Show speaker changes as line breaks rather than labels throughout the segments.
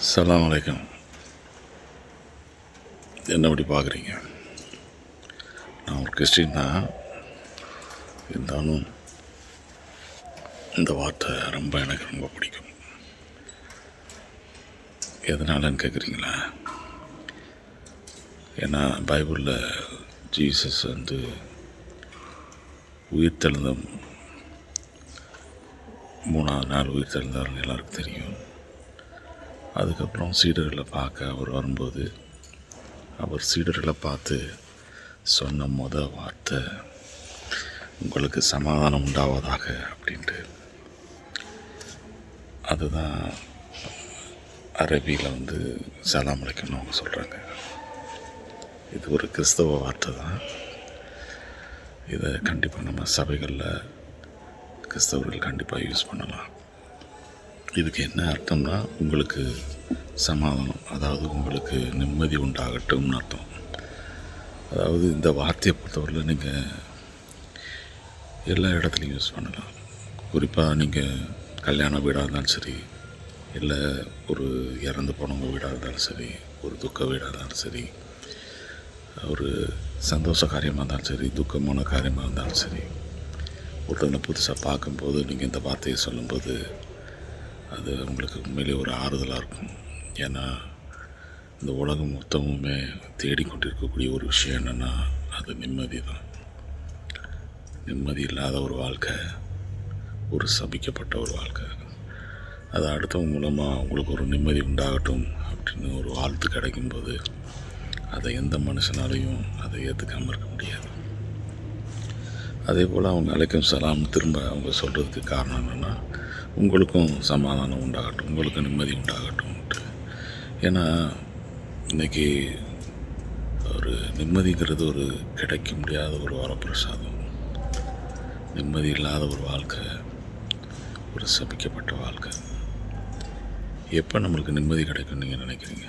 அஸ்ஸலாமு அலைக்கும். என்ன அப்படி பார்க்குறீங்க? நான் ஒரு கிறிஸ்டின் தான். இருந்தாலும் இந்த வார்த்தை எனக்கு ரொம்ப பிடிக்கும். எதனாலன்னு கேட்குறீங்களா? ஏன்னா பைபிளில் ஜீசஸ் உயிர்த்தெழுந்த 3ஆவது நாள் உயிர்த்தெழுந்தாருன்னு எல்லாருக்கும் தெரியும். அதுக்கப்புறம் சீடர்களை பார்க்க அவர் வரும்போது அவர் சீடர்களை பார்த்து சொன்ன வார்த்தை உங்களுக்கு சமாதானம் உண்டாவதாக அப்படின்ட்டு. அதுதான் அரபியில் சலாம் அலைக்கும்னு அவங்க சொல்கிறாங்க. இது ஒரு கிறிஸ்தவ வார்த்தை தான். இதை கண்டிப்பாக நம்ம சபைகளில் கிறிஸ்தவர்கள் கண்டிப்பாக யூஸ் பண்ணலாம். இதுக்கு என்ன அர்த்தம்னா, உங்களுக்கு சமாதானம், அதாவது உங்களுக்கு நிம்மதி உண்டாகட்டும்னு அர்த்தம். அதாவது இந்த வார்த்தையை பொறுத்தவரையில் நீங்கள் எல்லா இடத்துலையும் யூஸ் பண்ணலாம். குறிப்பாக நீங்கள் கல்யாண வீடாக இருந்தாலும் சரி, இல்லை ஒரு இறந்து போனவங்க வீடாக இருந்தாலும் சரி, ஒரு துக்க வீடாக இருந்தாலும் சரி, ஒரு சந்தோஷ காரியமாக இருந்தாலும் சரி, துக்கமான காரியமாக இருந்தாலும் சரி, ஒருத்தவங்களை புதுசாக பார்க்கும்போது நீங்கள் இந்த வார்த்தையை சொல்லும்போது அது உங்களுக்கு உண்மையிலே ஒரு ஆறுதலாக இருக்கும். ஏன்னா இந்த உலகம் மொத்தமுமே தேடிக்கொண்டிருக்கக்கூடிய ஒரு விஷயம் என்னென்னா அது நிம்மதி தான். நிம்மதி இல்லாத ஒரு வாழ்க்கை, ஒரு சபிக்கப்பட்ட ஒரு வாழ்க்கை. அது அடுத்தவங்க மூலமாக உங்களுக்கு ஒரு நிம்மதி உண்டாகட்டும் அப்படின்னு ஒரு வாழ்த்து கிடைக்கும்போது அதை எந்த மனுஷனாலையும் அதை ஏற்றுக்காமல் இருக்க முடியாது. அதே போல் அவங்க அலைக்கும் சலாம் திரும்ப அவங்க சொல்கிறதுக்கு காரணம் என்னென்னா, உங்களுக்கும் சமாதானம் உண்டாகட்டும், உங்களுக்கு நிம்மதி உண்டாகட்டும்ட்டு. ஏன்னா இன்றைக்கி ஒரு நிம்மதிங்கிறது ஒரு கிடைக்க முடியாத ஒரு வரப்பிரசாதம். நிம்மதி இல்லாத ஒரு வாழ்க்கை ஒரு சபிக்கப்பட்ட வாழ்க்கை. எப்போ நம்மளுக்கு நிம்மதி கிடைக்கும்னு நீங்கள் நினைக்கிறீங்க?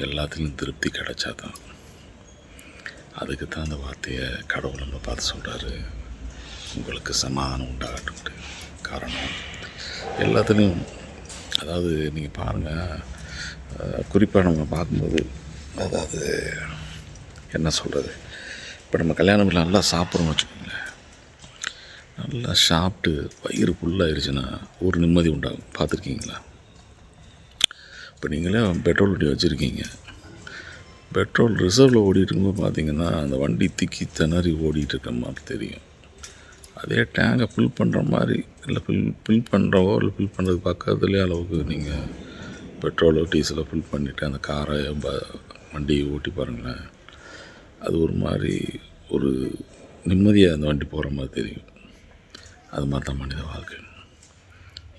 எல்லாத்துலேயும் திருப்தி கிடைச்சா தான். அதுக்கு தான் அந்த வார்த்தையை கடவுள் நம்ம பார்த்து சொல்கிறாரு, உங்களுக்கு சமாதானம் உண்டாகட்டும்ட்டு. காரணம் எல்லாத்துலேயும், அதாவது நீங்கள் பாருங்கள், குறிப்பாக நம்ம பார்க்கும்போது, அதாவது என்ன சொல்கிறது, இப்போ நம்ம கல்யாணம் நல்லா சாப்பிட்றோம்னு வச்சுக்கோங்களேன். நல்லா சாப்பிட்டு வயிறு ஃபுல்லாகிடுச்சுன்னா ஒரு நிம்மதி உண்டாகும். பார்த்துருக்கீங்களா? இப்போ நீங்களே பெட்ரோல் வண்டி வச்சுருக்கீங்க, பெட்ரோல் ரிசர்வில் ஓடிட்டு இருக்கும்போது பார்த்தீங்கன்னா அந்த வண்டி திக்கி திணறி ஓடிட்டு இருக்கிற மாதிரி தெரியும். அதே டேங்கை ஃபில் பண்ணுற மாதிரி, இல்லை ஃபில் பண்ணுறவோ இல்லை ஃபில் பண்ணுறதுக்கு பக்கத்துலேயே அளவுக்கு நீங்கள் பெட்ரோலோ டீசலோ ஃபில் பண்ணிவிட்டு அந்த காரை வண்டியை ஓட்டி பாருங்களேன், அது ஒரு மாதிரி ஒரு நிம்மதியாக அந்த வண்டி போகிற மாதிரி தெரியும். அது மாதிரி தான் மனித வாழ்க்கை.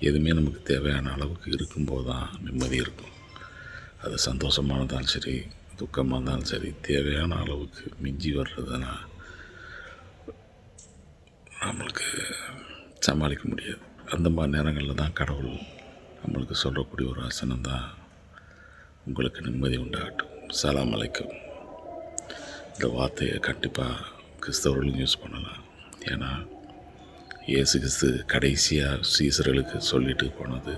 எதுவுமே நமக்கு தேவையான அளவுக்கு இருக்கும்போது தான் நிம்மதி இருக்கும். அது சந்தோஷமானதாலும் சரி, துக்கமாக இருந்தாலும் சரி, தேவையான அளவுக்கு மிஞ்சி வர்றதுன்னா நம்மளுக்கு சமாளிக்க முடியாது. அந்த மாதிரி நேரங்களில் தான் கடவுள் நம்மளுக்கு சொல்லக்கூடிய ஒரு வசனம் தான், உங்களுக்கு நிம்மதி உண்டாகட்டும், சலாம் அலைக்கும். இந்த வார்த்தையை கண்டிப்பாக கிறிஸ்தவர்களும் யூஸ் பண்ணலாம். ஏன்னா இயேசு கிறிஸ்து கடைசியாக சீசர்களுக்கு சொல்லிட்டு போனது,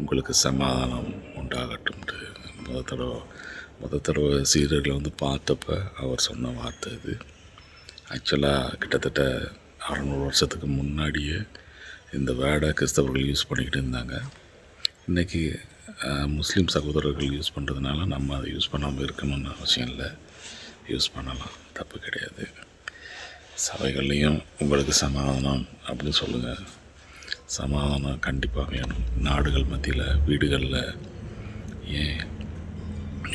உங்களுக்கு சமாதானம் உண்டாகட்டும்ட்டு. முத தடவை சீடர்களை பார்த்தப்ப அவர் சொன்ன வார்த்தை இது. ஆக்சுவலாக கிட்டத்தட்ட 600 வருஷத்துக்கு முன்னாடியே இந்த வேர்டை கிறிஸ்தவர்கள் யூஸ் பண்ணிக்கிட்டு இருந்தாங்க. இன்றைக்கி முஸ்லீம் சகோதரர்கள் யூஸ் பண்ணுறதுனால நம்ம அதை யூஸ் பண்ணாமல் இருக்கணும்னு அவசியம் இல்லை, யூஸ் பண்ணலாம், தப்பு கிடையாது. சபைகள்லேயும் உங்களுக்கு சமாதானம் அப்படின்னு சொல்லுங்கள். சமாதானம் கண்டிப்பாக வேணும். நாடுகள் மத்தியில், வீடுகளில், ஏன்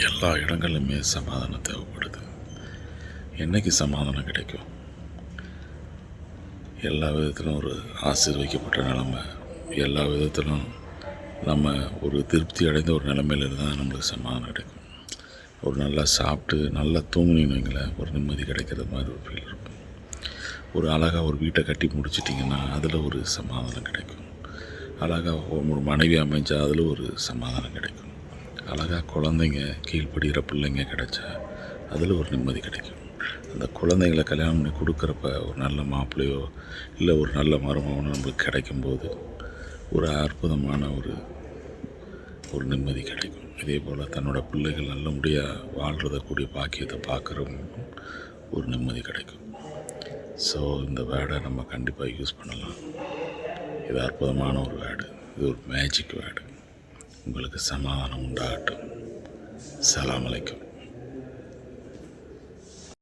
எல்லா இடங்களிலுமே சமாதானம் தேவைப்படுது. என்றைக்கு சமாதானம் கிடைக்கும்? எல்லா விதத்திலும் ஒரு ஆசீர்வதிக்கப்பட்ட நிலைமை, எல்லா விதத்திலும் நம்ம ஒரு திருப்தி அடைந்த ஒரு நிலைமையில் தான் நம்மளுக்கு சமாதானம் கிடைக்கும். ஒரு நல்லா சாப்பிட்டு நல்லா தூங்குனீங்களே, ஒரு நிம்மதி கிடைக்கிற மாதிரி ஒரு ஃபீல் இருக்கும். ஒரு அழகாக ஒரு வீட்டை கட்டி முடிச்சிட்டிங்கன்னா அதில் ஒரு சமாதானம் கிடைக்கும். அழகாக ஒரு மனைவி அமைஞ்சால் அதில் ஒரு சமாதானம் கிடைக்கும். அழகாக குழந்தைங்க, கீழ்ப்படுகிற பிள்ளைங்க கிடைச்சா அதில் ஒரு நிம்மதி கிடைக்கும். அந்த குழந்தைங்களை கல்யாணம் பண்ணி கொடுக்குறப்ப ஒரு நல்ல மாப்பிள்ளையோ இல்லை ஒரு நல்ல மருமகனோ நம்மளுக்கு கிடைக்கும்போது ஒரு அற்புதமான ஒரு ஒரு நிம்மதி கிடைக்கும். இதே போல் தன்னோட பிள்ளைகள் நல்லபடியாக வாழ்கிறதக்கூடிய பாக்கியத்தை பார்க்குறவங்களுக்கும் ஒரு நிம்மதி கிடைக்கும். ஸோ இந்த வேர்டை நம்ம கண்டிப்பாக யூஸ் பண்ணலாம். இது அற்புதமான ஒரு வேர்டு. இது ஒரு மேஜிக் வேர்டு. உங்களுக்கு சமாதானம் உண்டாகட்டும். அஸ்ஸலாமு அலைக்கும்.